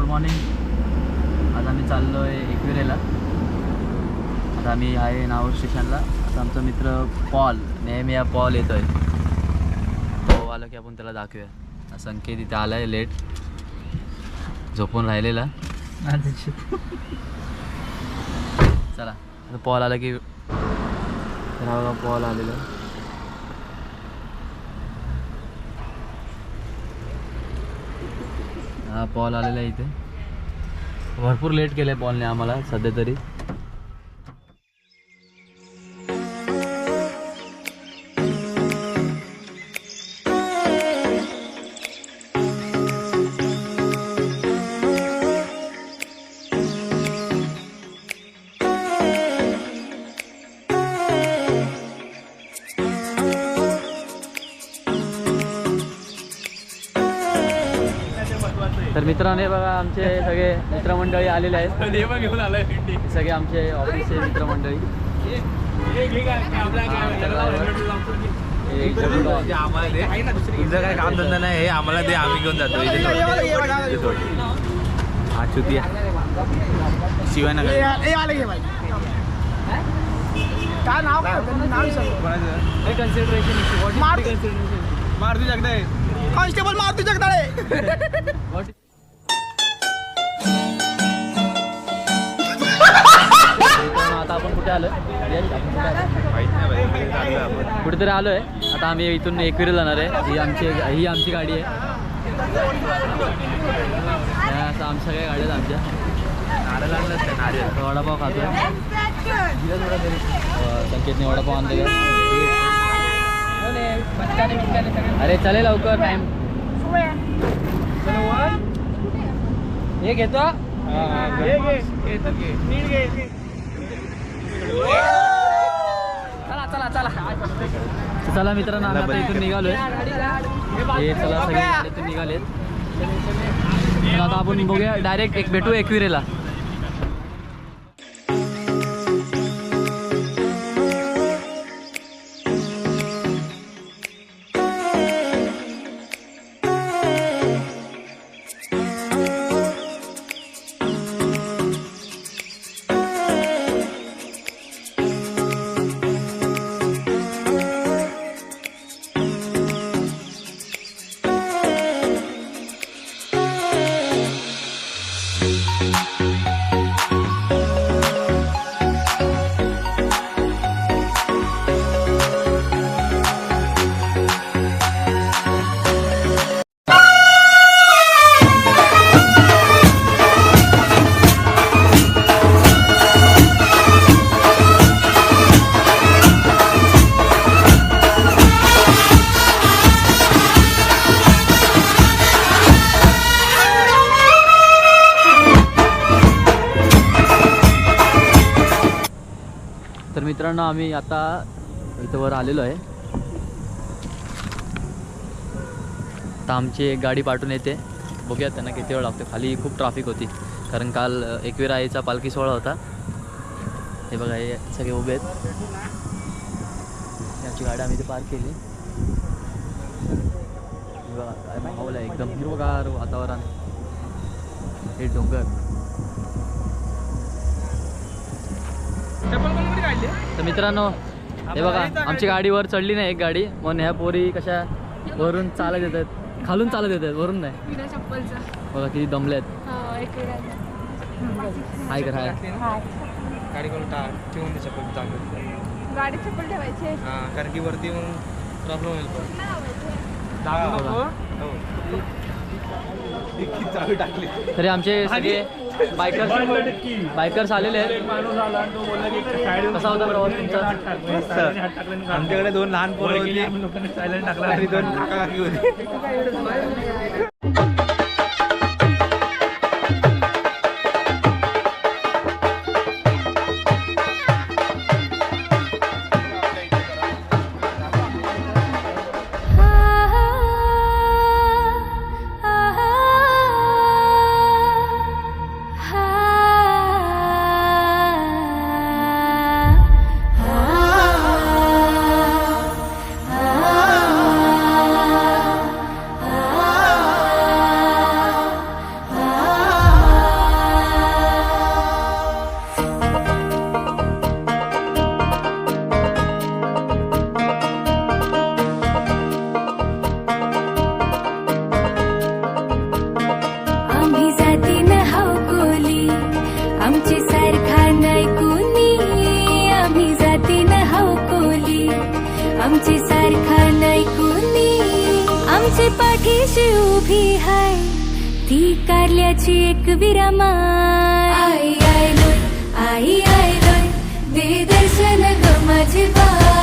Morning. आज आम्ही चाललो आहे एकविरेला. आता आम्ही आहे नावर स्टेशनला. आता आमचा मित्र पॉल, नेहमी हा पॉल येतो आहे. तो आला की आपण त्याला दाखवूया. संकेत इथे आला आहे लेट, झोपून राहिलेला. चला आता पॉल आला की पॉल आलेला. हा पॉल आलेला इथे. भरपूर लेट केलं आहे पॉलने आम्हाला सध्या तरी. तर मित्रांनो हे बघा आमचे सगळे मित्रमंडळी आलेले आहेत. घेऊन आलाय सगळे आमचे ऑफिसचे मित्रमंडळी. तुमचं काय काम धंदा नाही, हे आम्हाला दे, आम्ही घेऊन जातो. हा चुतिया शिवानगर. काय नाव काय मारुती जगदाळे, कॉन्स्टेबल मारुती जगदाळे. आता आपण कुठे आलोय? कुठेतरी आलोय. आता आम्ही इथून एकविरा जाणार आहे. ही आमची गाडी आहे. असं आमच्या सगळ्या गाड्या आहेत आमच्या. नारळ आणलं असतं, नारळ. वडापाव खातोय. संकेतने वडापाव आणले. अरे चले लवकर, टाइम. हे घेतो. चला मित्रांनो आम्ही आता इथून निघालोय. हे चला सगळे इथून निघालेत. आता आपण बघूया डायरेक्ट भेटू एकविरेला. तर मित्रांनो आम्ही आता इथं वर आलेलो आहे. आता आमची एक गाडी पाठवून येते. बघूया त्यांना किती वेळ लागतो. खाली खूप ट्रॅफिक होती कारण काल एकविरा आईचा पालखी सोहळा होता. हे बघा हे सगळे उभे आहेत. आमची गाडी आम्ही इथे पार्क केली. बघा काय माहोल आहे, एकदम हिरवगार वातावरण. हे डोंगर. तर मित्रांनो हे बघा आमची गाडी वर चढली नाही एक गाडी, म्हणून ह्या पोरी कशा वरून चालत येत आहेत, खालून चालत येत आहेत, वरून नाही. बघा किती दमले आहेत. हाय कर हाय. गाडी करून ठेवून दे चप्पल चांगलं. गाडी चप्पल ठेवायचे. हां कारण की वरती मग प्रॉब्लेम होईल. चालू टाकली तरी आमचे सगळे बायकर्स आलेले आहेत. कसा होता प्रवास तुमचा? आमच्याकडे 2 लहान पोरं होती आणि 2 काका काकी होते. माझी पाठीशी उभी हाय ती कारल्याची एक विरामाय आई आयलोय दे दर्शन ग माझी बाई